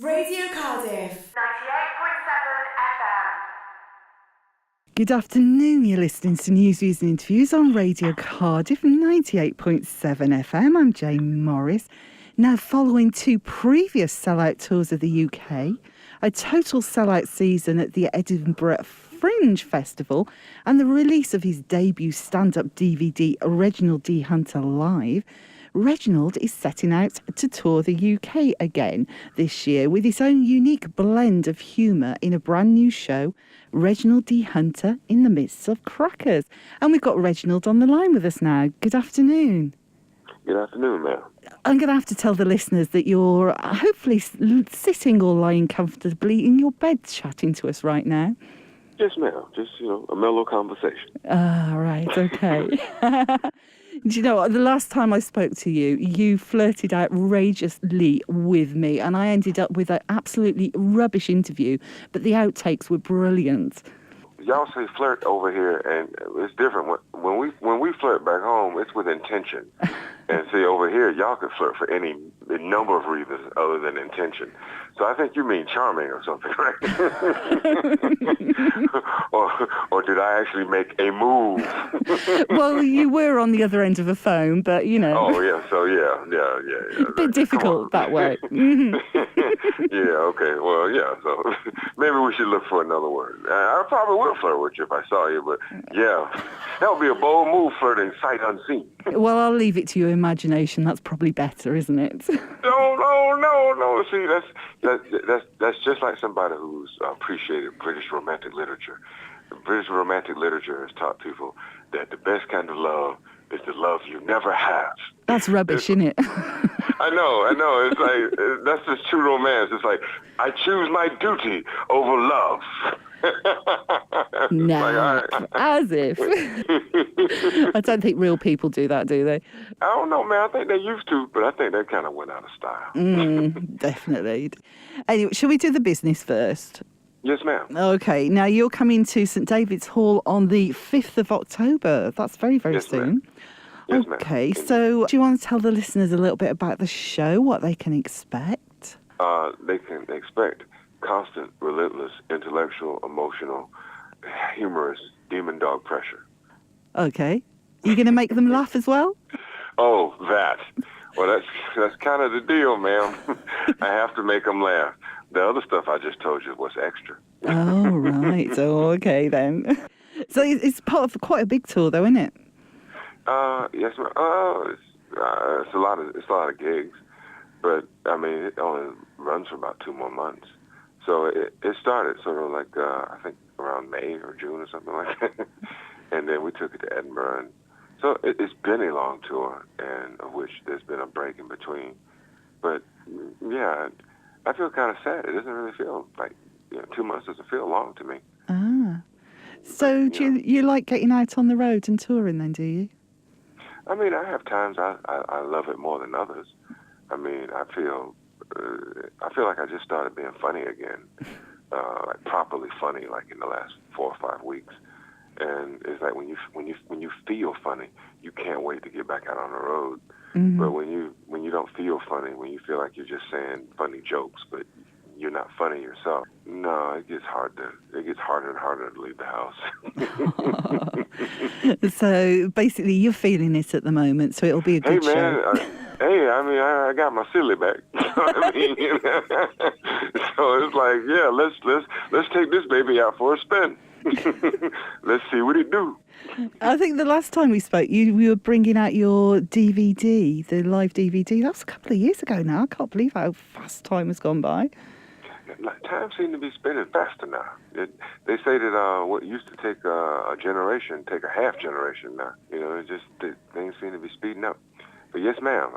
Radio Cardiff 98.7 FM. Good afternoon, you're listening to News, Views and Interviews on Radio Cardiff 98.7 FM. I'm Jane Morris. Now, following two previous sellout tours of the UK, a total sellout season at the Edinburgh Fringe Festival, and the release of his debut stand-up DVD, Reginald D Hunter Live, Reginald is setting out to tour the UK again this year with his own unique blend of humour in a brand new show, Reginald D Hunter in the Midst of Crackers. And we've got Reginald on the line with us now. Good afternoon. Good afternoon, ma'am. I'm going to have to tell the listeners that you're hopefully sitting or lying comfortably in your bed chatting to us right now. Yes, ma'am. Just, a mellow conversation. Ah, right, okay. Do you know what? The last time I spoke to you, you flirted outrageously with me, and I ended up with an absolutely rubbish interview, but the outtakes were brilliant. Y'all say flirt over here, and it's different. When we flirt back home, it's with intention. And see, over here, y'all can flirt for any number of reasons other than intention. So I think you mean charming or something, right? or did I actually make a move? Well, you were on the other end of a phone, but, Oh, yeah, so yeah. A bit difficult that way. Mm-hmm. Yeah, okay, well, yeah, so maybe we should look for another word. I probably would flirt with you if I saw you, but yeah, that would be a bold move, flirting sight unseen. Well, I'll leave it to your imagination. That's probably better, isn't it? No. See, that's just like somebody who's appreciated British romantic literature. British romantic literature has taught people that the best kind of love is the love you never have. That's rubbish, isn't it? I know. It's like, that's just true romance. It's like, I choose my duty over love. No, like, as if. I don't think real people do that, do they? I don't know, man. I think they used to, but I think they kind of went out of style. Definitely. Anyway, shall we do the business first? Yes, ma'am. Okay. Now, you're coming to St David's Hall on the 5th of October. That's very, very Yes, soon. Ma'am. Yes, Okay. Ma'am. So do you want to tell the listeners a little bit about the show, what they can expect? They can expect constant, relentless, intellectual, emotional, humorous, demon dog pressure. Okay. You going to make them laugh as well? Oh, that. Well, that's kind of the deal, ma'am. I have to make them laugh. The other stuff I just told you was extra. Oh, right. Oh, okay, then. So it's part of quite a big tour, though, isn't it? Yes, ma'am. It's a lot of gigs, but I mean, it only runs for about 2 more months. So it started sort of like, I think around May or June or something like that. And then we took it to Edinburgh. And so it's been a long tour, and of which there's been a break in between. But yeah, I feel kind of sad. It doesn't really feel like, 2 months doesn't feel long to me. Ah. So do you like getting out on the road and touring then, do you? I mean, I have times I love it more than others. I mean, I feel like I just started being funny again, like properly funny, like in the last 4 or 5 weeks. And it's like when you feel funny, you can't wait to get back out on the road. Mm-hmm. But when you don't feel funny, when you feel like you're just saying funny jokes, but you're not funny yourself, no, it gets harder and harder to leave the house. So basically, you're feeling it at the moment, so it'll be a good show. I mean, I got my silly back. You know what I mean? So it's like, yeah, let's take this baby out for a spin. Let's see what it do. I think the last time we spoke, you were bringing out your DVD, the live DVD. That was a couple of years ago now. I can't believe how fast time has gone by. Time seems to be spinning faster now. They say that what used to take a generation, take a half generation now. Things seem to be speeding up. But yes, ma'am,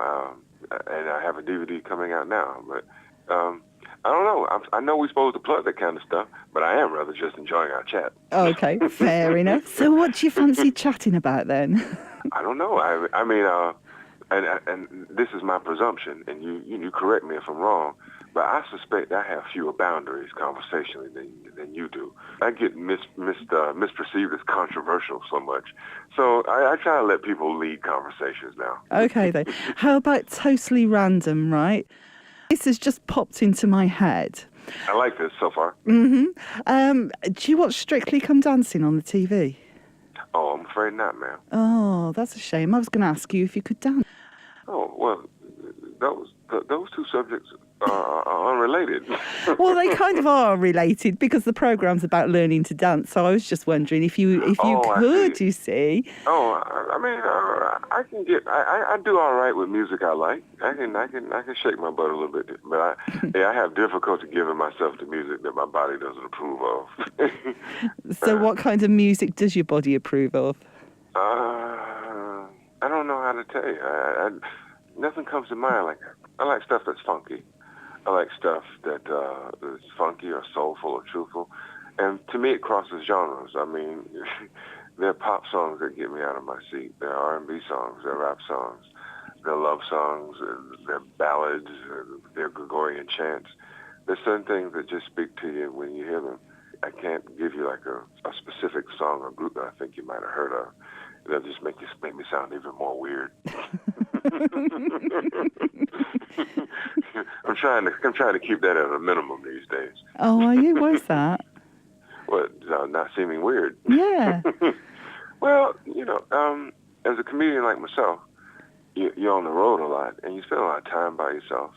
and I have a DVD coming out now. But I don't know. I know we're supposed to plug that kind of stuff, but I am rather just enjoying our chat. Okay, fair enough. So what do you fancy chatting about then? I don't know. I mean, and this is my presumption, and you correct me if I'm wrong, but I suspect I have fewer boundaries conversationally than you do. I get misperceived as controversial so much. So I try to let people lead conversations now. Okay, then. How about totally random, right? This has just popped into my head. I like this so far. Do you watch Strictly Come Dancing on the TV? Oh, I'm afraid not, ma'am. Oh, that's a shame. I was going to ask you if you could dance. Oh, well, those two subjects are unrelated. Well, they kind of are related because the program's about learning to dance. So I was just wondering if you could, you see. Oh, I mean, I can get. I do all right with music I like. I can shake my butt a little bit, but I have difficulty giving myself the music that my body doesn't approve of. So, what kind of music does your body approve of? I don't know how to tell you. Nothing comes to mind. I like stuff that's funky. I like stuff that is funky or soulful or truthful. And to me, it crosses genres. I mean, there are pop songs that get me out of my seat. There are R&B songs. There are rap songs. There are love songs. There are ballads. There are Gregorian chants. There's certain things that just speak to you when you hear them. I can't give you like a specific song or group that I think you might have heard of. It'll just make me sound even more weird. I'm trying to keep that at a minimum these days. Oh, are you? Why's that? What? Not seeming weird? Yeah. Well, as a comedian like myself, you're on the road a lot, and you spend a lot of time by yourself,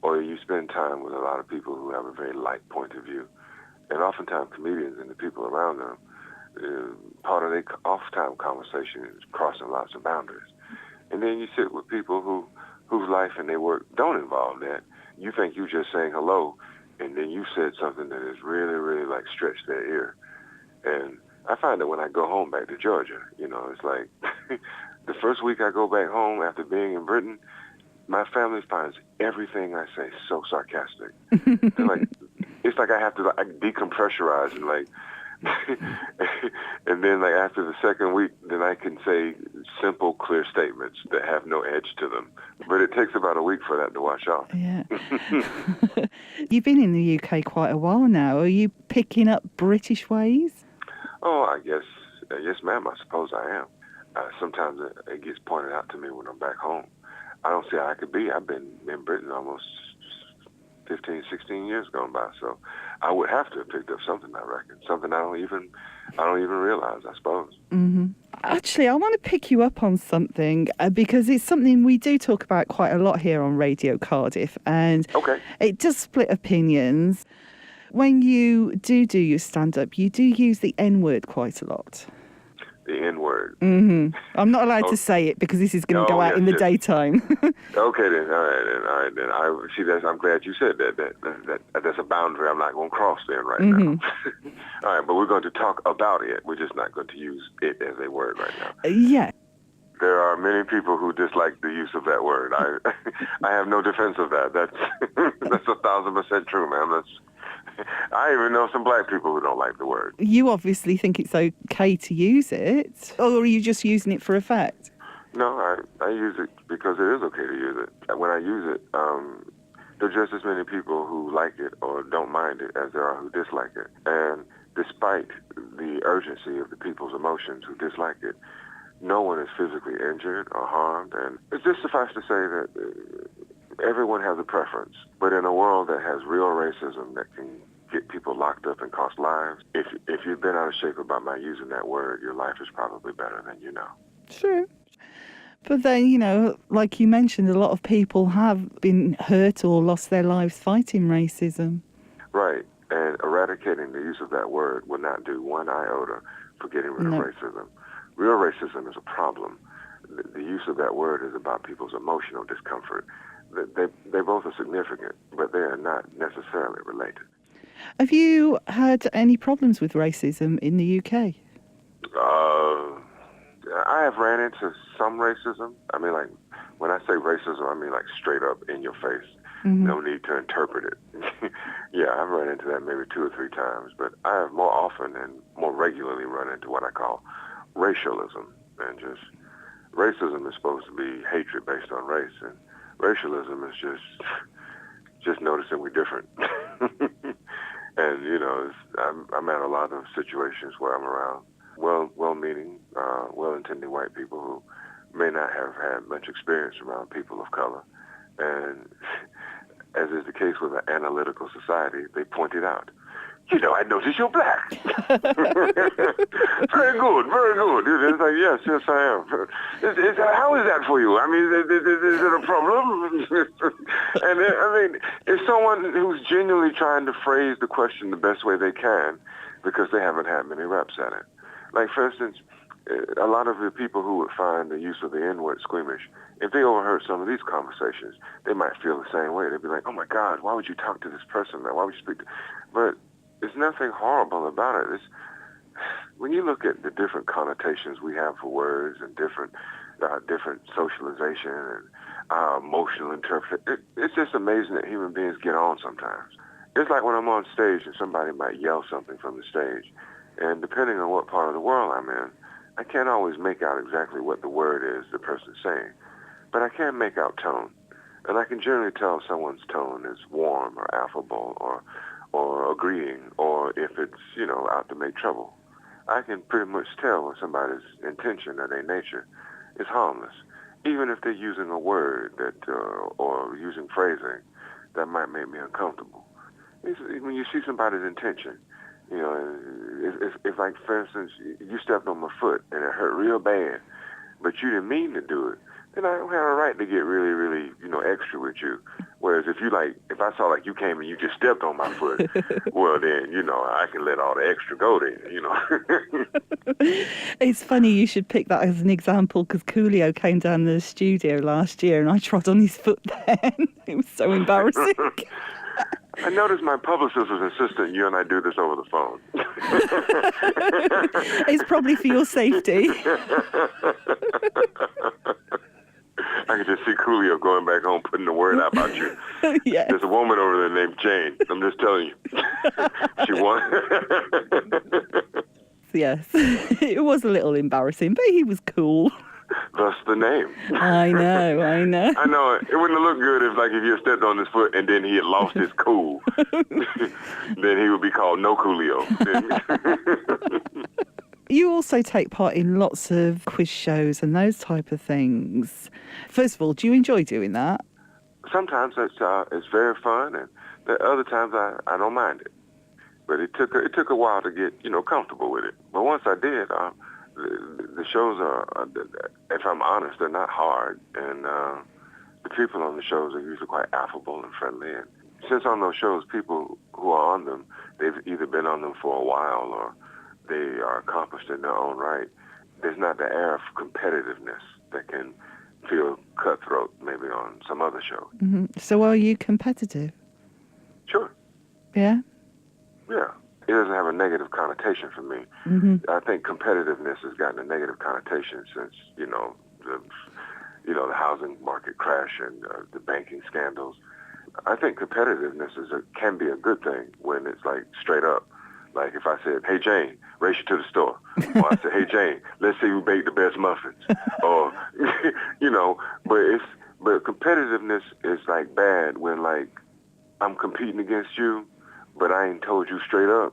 or you spend time with a lot of people who have a very light point of view. And oftentimes comedians and the people around them, part of their off-time conversation is crossing lots of boundaries. And then you sit with people whose life and their work don't involve that. You think you just saying hello, and then you said something that is really, really like stretched their ear. And I find that when I go home back to Georgia, it's like the first week I go back home after being in Britain, my family finds everything I say so sarcastic. It's like I have to decompressurize and and then after the second week, then I can say simple, clear statements that have no edge to them. But it takes about a week for that to wash off. Yeah. You've been in the UK quite a while now. Are you picking up British ways? Oh, yes, ma'am, I suppose I am. Sometimes it gets pointed out to me when I'm back home. I don't see how I could be. I've been in Britain almost 15, 16 years gone by, so I would have to have picked up something, I reckon. Something I don't even realize, I suppose. Mm-hmm. Actually, I want to pick you up on something because it's something we do talk about quite a lot here on Radio Cardiff, and it does split opinions. When you do your stand-up, you do use the N-word quite a lot. The N-word. Mm-hmm. I'm not allowed to say it because this is going to go out in the daytime. Okay, then. All right, then. I'm glad you said that. That's a boundary I'm not going to cross then now. All right, but we're going to talk about it. We're just not going to use it as a word right now. Yeah. There are many people who dislike the use of that word. I have no defense of that. That's 1,000% true, man. I even know some black people who don't like the word. You obviously think it's okay to use it, or are you just using it for effect? No, I use it because it is okay to use it. When I use it, there are just as many people who like it or don't mind it as there are who dislike it. And despite the urgency of the people's emotions who dislike it, no one is physically injured or harmed. And it's just suffice to say that everyone has a preference. But in a world that has real racism that can get people locked up and cost lives, if you've been out of shape about my using that word, your life is probably better than you know. True. But then, like you mentioned, a lot of people have been hurt or lost their lives fighting racism. Right. And eradicating the use of that word will not do one iota for getting rid of racism. Real racism is a problem. The use of that word is about people's emotional discomfort. They both are significant, but they are not necessarily related. Have you had any problems with racism in the UK? I have ran into some racism. I mean, like, when I say racism, I mean, like, straight up in your face. Mm-hmm. No need to interpret it. Yeah, I've run into that maybe 2 or 3 times, but I have more often and more regularly run into what I call racialism. And just, racism is supposed to be hatred based on race, and racialism is just noticing we're different. And, I'm at a lot of situations where I'm around well-meaning, well-intending white people who may not have had much experience around people of color. And as is the case with an analytical society, they pointed out, I noticed you're black. Very good, very good. It's like, yes, I am. How is that for you? I mean, is it a problem? And if someone who's genuinely trying to phrase the question the best way they can, because they haven't had many reps at it. Like, for instance, a lot of the people who would find the use of the N-word squeamish, if they overheard some of these conversations, they might feel the same way. They'd be like, oh, my God, why would you talk to this person? Why would you speak to... But there's nothing horrible about it. When you look at the different connotations we have for words and different socialization and emotional interpretation, it's just amazing that human beings get on sometimes. It's like when I'm on stage and somebody might yell something from the stage, and depending on what part of the world I'm in, I can't always make out exactly what the word is the person's saying, but I can make out tone. And I can generally tell someone's tone is warm or affable or agreeing, or if it's, out to make trouble. I can pretty much tell when somebody's intention or their nature is harmless, even if they're using a word that or using phrasing that might make me uncomfortable. When you see somebody's intention, if like, for instance, you stepped on my foot and it hurt real bad, but you didn't mean to do it, then I don't have a right to get really, really, extra with you. Whereas if I saw like you came and you just stepped on my foot, well then, I can let all the extra go then, It's funny you should pick that as an example, because Coolio came down to the studio last year and I trod on his foot then. It was so embarrassing. I noticed my publicist was insistent you and I do this over the phone. It's probably for your safety. I could just see Coolio going back home, putting the word out about you. Yes. There's a woman over there named Jane. I'm just telling you. She won. Yes. It was a little embarrassing, but he was cool. Thus the name. I know. I know. It wouldn't have looked good if you had stepped on his foot and then he had lost his cool. Then he would be called No Coolio. You also take part in lots of quiz shows and those type of things. First of all, do you enjoy doing that? Sometimes it's very fun, and the other times I don't mind it. But it took a while to get comfortable with it. But once I did, the shows are, if I'm honest, they're not hard, and the people on the shows are usually quite affable and friendly. And since on those shows, people who are on them, they've either been on them for a while or they are accomplished in their own right. There's not the air of competitiveness that can feel cutthroat maybe on some other show. Mm-hmm. So are you competitive? Sure. Yeah? Yeah. It doesn't have a negative connotation for me. Mm-hmm. I think competitiveness has gotten a negative connotation since, the housing market crash and the banking scandals. I think competitiveness can be a good thing when it's like straight up. Like if I said, hey, Jane, race you to the store. Or I said, hey, Jane, let's see who baked the best muffins. Or, but competitiveness is like bad when like I'm competing against you, but I ain't told you straight up.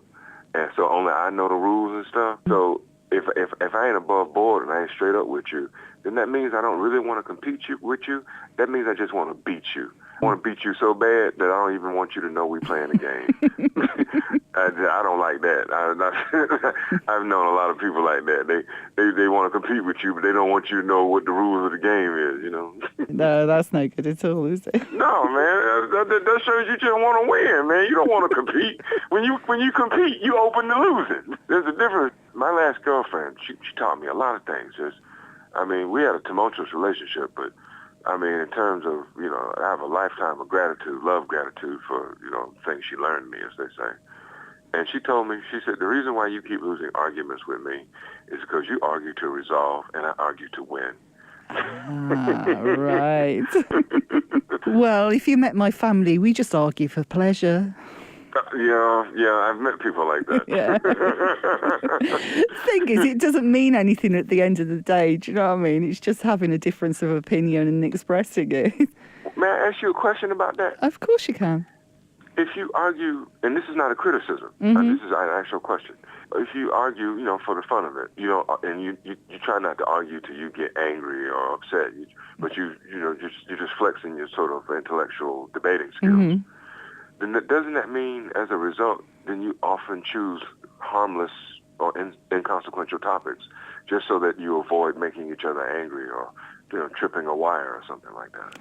And so only I know the rules and stuff. So if I ain't above board and I ain't straight up with you, then that means I don't really want to compete with you. That means I just want to beat you. I want to beat you so bad that I don't even want you to know we playing a game. I don't like that. I've known a lot of people like that. They want to compete with you, but they don't want you to know what the rules of the game is, No, that's no good at all, is it? No, man. That shows you just want to win, man. You don't want to compete. When you compete, you open to losing. There's a difference. My last girlfriend, she taught me a lot of things. We had a tumultuous relationship, but in terms of, I have a lifetime of love gratitude for, things she learned me, as they say. And she told me, she said, the reason why you keep losing arguments with me is because you argue to resolve and I argue to win. Right. Well, if you met my family, we just argue for pleasure. Yeah, I've met people like that. Yeah. The thing is, it doesn't mean anything at the end of the day, do you know what I mean? It's just having a difference of opinion and expressing it. May I ask you a question about that? Of course you can. if you argue, and this is not a criticism, this is an actual question. If you argue, for the fun of it, and you try not to argue till you get angry or upset, but you're just flexing your sort of intellectual debating skills. Then doesn't that mean, as a result, then you often choose harmless or inconsequential topics just so that you avoid making each other angry or tripping a wire or something like that?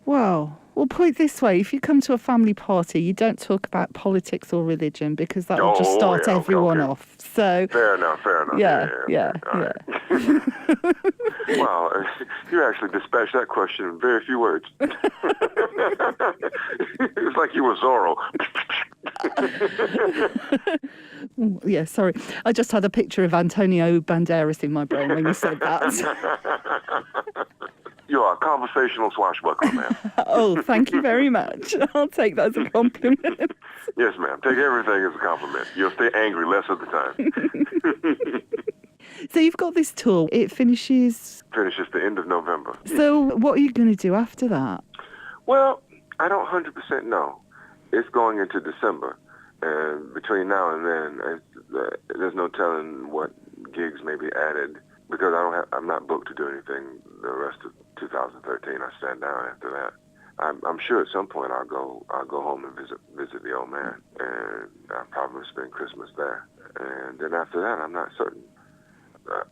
Well, we'll put it this way. If you come to a family party, you don't talk about politics or religion because that will just start everyone off. So Fair enough. Yeah. Wow, you actually dispatched that question in very few words. It's like you were Zorro. Yeah, sorry. I just had a picture of Antonio Banderas in my brain when you said that. You are a conversational swashbuckler, ma'am. Oh, thank you very much. I'll take that as a compliment. Yes, ma'am. Take everything as a compliment. You'll stay angry less of the time. So you've got this tour. It finishes the end of November. So what are you going to do after that? Well, I don't 100% know. It's going into December. And between now and then, there's no telling what gigs may be added because I'm not booked to do anything the rest of 2013. I stand down after that. I'm sure at some point I'll go home and visit the old man, and I'll probably spend Christmas there. And then after that, I'm not certain.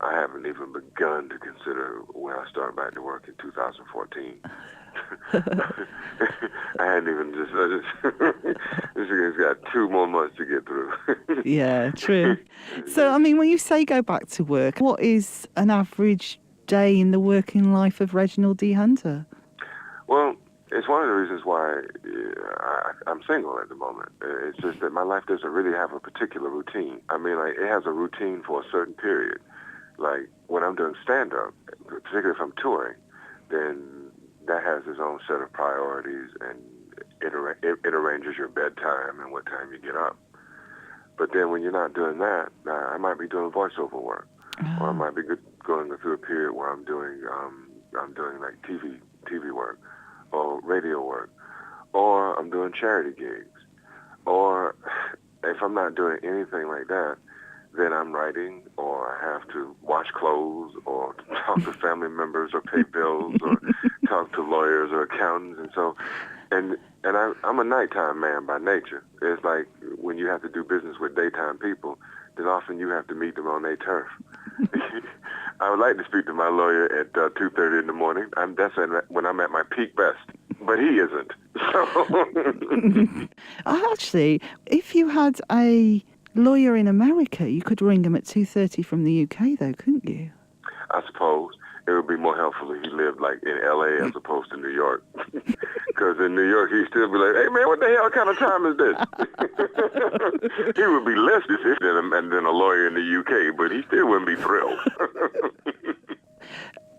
I haven't even begun to consider when I start back to work in 2014. I hadn't even it's got 2 more months to get through. Yeah, true. So, I mean, when you say go back to work, what is an average day in the working life of Reginald D Hunter? Well, it's one of the reasons why I'm single at the moment. It's just that my life doesn't really have a particular routine. I mean, like, it has a routine for a certain period. Like, when I'm doing stand-up, particularly if I'm touring, then that has its own set of priorities, and it arranges your bedtime and what time you get up. But then when you're not doing that, I might be doing voiceover work, or I might be going through a period where I'm doing like TV work, or radio work, or I'm doing charity gigs, or if I'm not doing anything like that, then I'm writing, or I have to wash clothes, or talk to family members, or pay bills, or talk to lawyers or accountants, and so, and I'm a nighttime man by nature. It's like when you have to do business with daytime people, then often you have to meet them on their turf. I would like to speak to my lawyer at 2:30 in the morning. That's when I'm at my peak best, but he isn't. So, actually, if you had a lawyer in America, you could ring him at 2:30 from the UK, though, couldn't you? I suppose it would be more helpful if he lived like in LA as opposed to New York. Because in New York, he'd still be like, "Hey man, what the hell kind of time is this?" He would be less distant than a lawyer in the UK, but he still wouldn't be thrilled.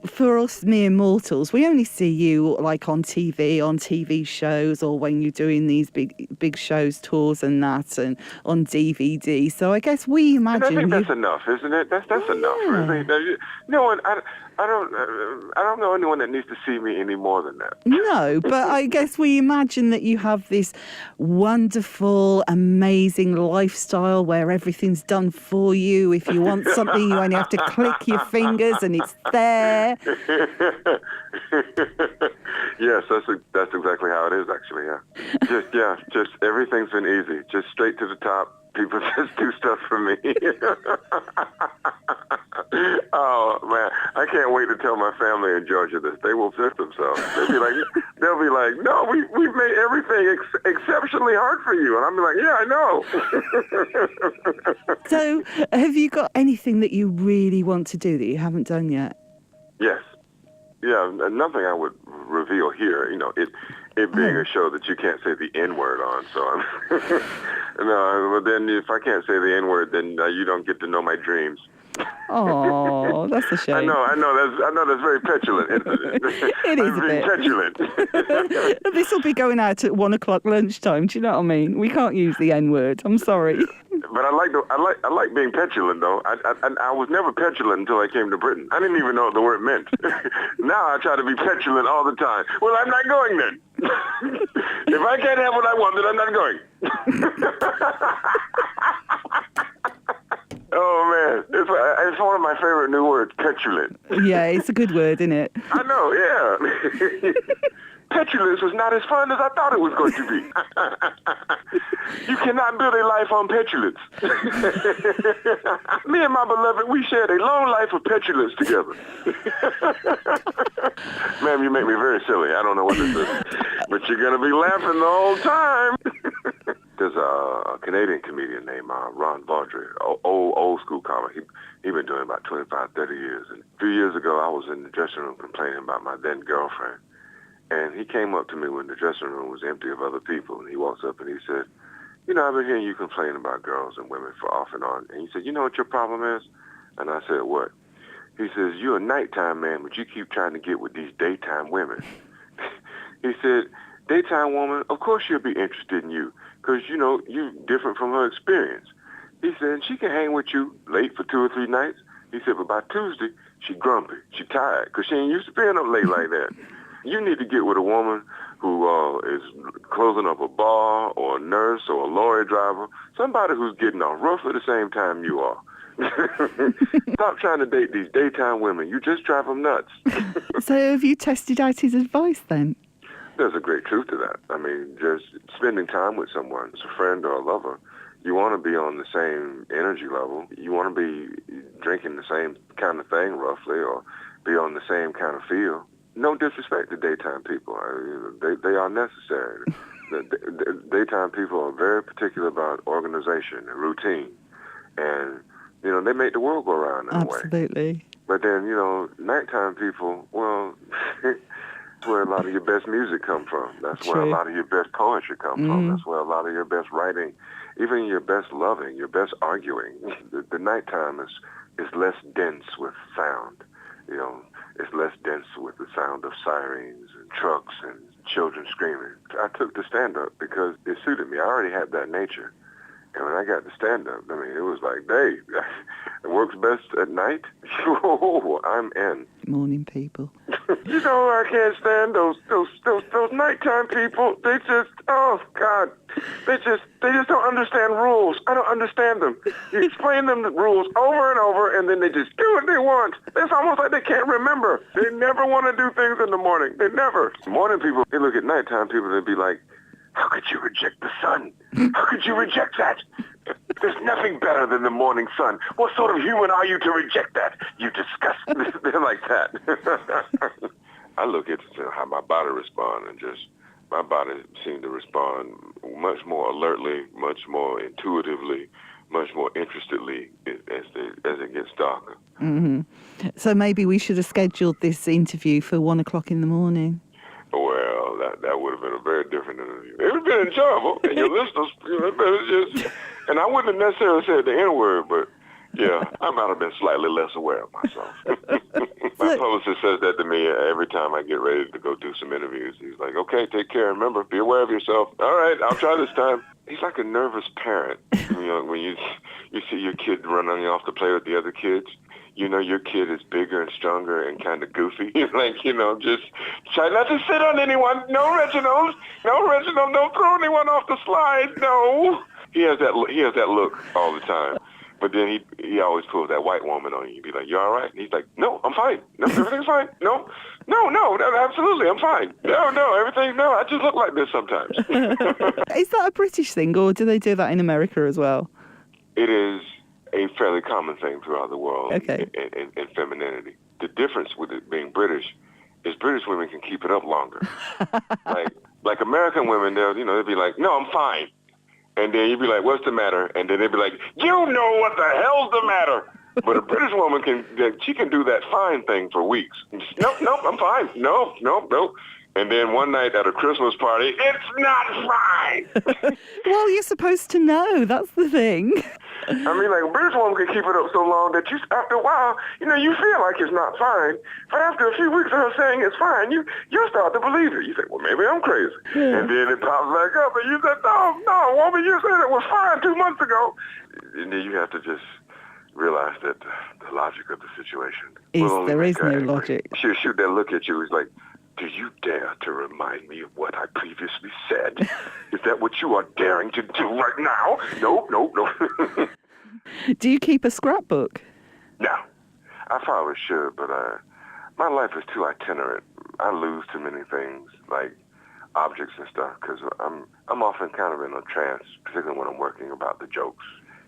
For us mere mortals, we only see you like on TV shows, or when you're doing these big shows, tours and that, and on DVD. So I guess we imagine. And I think that's enough, isn't it? That's enough. Really. No one. I don't know anyone that needs to see me any more than that. No, but I guess we imagine that you have this wonderful, amazing lifestyle where everything's done for you. If you want something, you only have to click your fingers and it's there. Yes, that's exactly how it is, actually, yeah. Just everything's been easy. Just straight to the top. People just do stuff for me. Oh man, I can't wait to tell my family in Georgia this. They will piss themselves. They'll be like, no, we've made everything exceptionally hard for you, and I'll be like, yeah, I know. So, have you got anything that you really want to do that you haven't done yet? Yes. Yeah, nothing I would reveal here. It being a show that you can't say the N-word on, so I'm no. But then if I can't say the N-word, then you don't get to know my dreams. Oh, that's a shame. I know. That's very petulant, isn't it? It is a bit petulant. This will be going out at 1:00 lunchtime. Do you know what I mean? We can't use the N-word. I'm sorry. But I like being petulant though. I was never petulant until I came to Britain. I didn't even know what the word meant. Now I try to be petulant all the time. Well, I'm not going then. If I can't have what I want, then I'm not going. Oh man, it's one of my favorite new words, petulant. Yeah, it's a good word, isn't it? I know, yeah. Petulance was not as fun as I thought it was going to be. You cannot build a life on petulance. Me and my beloved, we shared a long life of petulance together. Ma'am, you make me very silly. I don't know what this is. But you're going to be laughing the whole time. There's a Canadian comedian named Ron Baudry, old school comic. He been doing it about 25, 30 years. And a few years ago, I was in the dressing room complaining about my then girlfriend. And he came up to me when the dressing room was empty of other people. And he walks up and he said, you know, I've been hearing you complain about girls and women for off and on. And he said, you know what your problem is? And I said, what? He says, you're a nighttime man, but you keep trying to get with these daytime women. He said, daytime woman, of course she'll be interested in you because, you know, you're different from her experience. He said, she can hang with you late for 2 or 3 nights. He said, but by Tuesday, she grumpy. She tired because she ain't used to being up late like that. You need to get with a woman who is closing up a bar or a nurse or a lorry driver, somebody who's getting off roughly the same time you are. Stop trying to date these daytime women. You just drive them nuts. So have you tested out his advice then? There's a great truth to that. I mean, just spending time with someone, as a friend or a lover, you want to be on the same energy level. You want to be drinking the same kind of thing, roughly, or be on the same kind of feel. No disrespect to daytime people. They are necessary. Daytime people are very particular about organization and routine. And, you know, they make the world go around in a way. Absolutely. But then, you know, nighttime people, well, that's where a lot of your best music come from. That's where a lot of your best poetry come from. That's where a lot of your best writing, even your best loving, your best arguing. The nighttime is less dense with sound, you know. It's less dense with the sound of sirens and trucks and children screaming. I took the stand-up because it suited me. I already had that nature. And when I got the stand-up, I mean, it was like, hey, it works best at night. I'm in. Morning people. You know, I can't stand those nighttime people. They just, oh, God. They just don't understand rules. I don't understand them. You explain them the rules over and over, and then they just do what they want. It's almost like they can't remember. They never want to do things in the morning. They never. Morning people, they look at nighttime people, they'd be like, how could you reject the sun? How could you reject that? There's nothing better than the morning sun. What sort of human are you to reject that? You disgust. They're like that. I look at how my body responds, and just my body seems to respond much more alertly, much more intuitively, much more interestedly as it gets darker. Mm-hmm. So maybe we should have scheduled this interview for 1 o'clock in the morning. Well, that would have been a very different interview. It would have been enjoyable, and your listeners, and I wouldn't have necessarily said the N-word, but yeah, I might have been slightly less aware of myself. My publicist says that to me every time I get ready to go do some interviews. He's like, okay, take care. Remember, be aware of yourself. All right, I'll try this time. He's like a nervous parent. You know, when you see your kid running off to play with the other kids, you know your kid is bigger and stronger and kind of goofy. Like, you know, just try not to sit on anyone. No, Reginald. No, Reginald, don't throw anyone off the slide. No. He has that look all the time. But then he always pulls that white woman on you. He'd be like, you all right? And he's like, no, I'm fine. No, everything's fine. No, absolutely, I'm fine. No, everything, no, I just look like this sometimes. Is that a British thing, or do they do that in America as well? It is a fairly common thing throughout the world in femininity. The difference with it being British is British women can keep it up longer. like American women, they'll be like, no, I'm fine. And then you'd be like, what's the matter? And then they'd be like, you know what the hell's the matter? But a British woman can do that fine thing for weeks. Nope, I'm fine. No. And then one night at a Christmas party, it's not fine. Well, you're supposed to know. That's the thing. I mean, like, a British woman can keep it up so long that after a while, you feel like it's not fine. But after a few weeks of her saying it's fine, you start to believe it. You think, well, maybe I'm crazy. Yeah. And then it pops back up, and you said, no, woman, you said it was fine 2 months ago. And then you have to just realize that the logic of the situation there is no logic. She'll shoot that look at you. It's like, do you dare to remind me of what I previously said? Is that what you are daring to do right now? No. Do you keep a scrapbook? No. I probably should, but my life is too itinerant. I lose too many things, like objects and stuff, because I'm often kind of in a trance, particularly when I'm working about the jokes,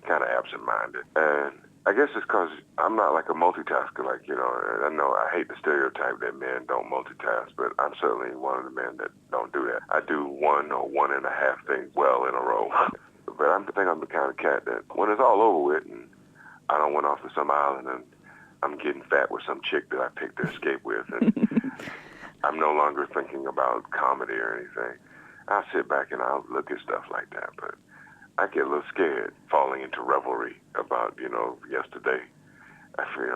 kind of absent-minded. And I guess it's because I'm not like a multitasker, I know I hate the stereotype that men don't multitask, but I'm certainly one of the men that don't do that. I do one or one and a half things well in a row. But I think I'm the kind of cat that when it's all over with and I don't went off to some island and I'm getting fat with some chick that I picked to escape with, and I'm no longer thinking about comedy or anything, I'll sit back and I'll look at stuff like that. But I get a little scared falling into revelry about, yesterday. I feel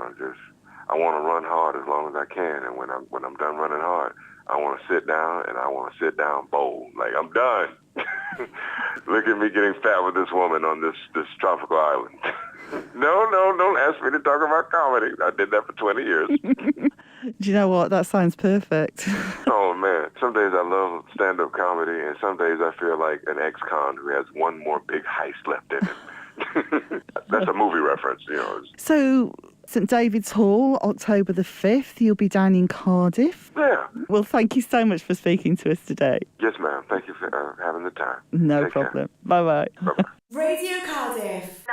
I want to run hard as long as I can, and when I'm done running hard, I want to sit down, and I want to sit down bold. Like, I'm done. Look at me getting fat with this woman on this tropical island. No, don't ask me to talk about comedy. I did that for 20 years. Do you know what? That sounds perfect. Oh, man. Some days I love stand-up comedy, and some days I feel like an ex-con who has one more big heist left in him. That's a movie reference, So, St David's Hall, October the 5th, you'll be down in Cardiff. Yeah. Well, thank you so much for speaking to us today. Yes, ma'am. Thank you for having the time. No problem. Bye-bye. Bye-bye. Radio Cardiff.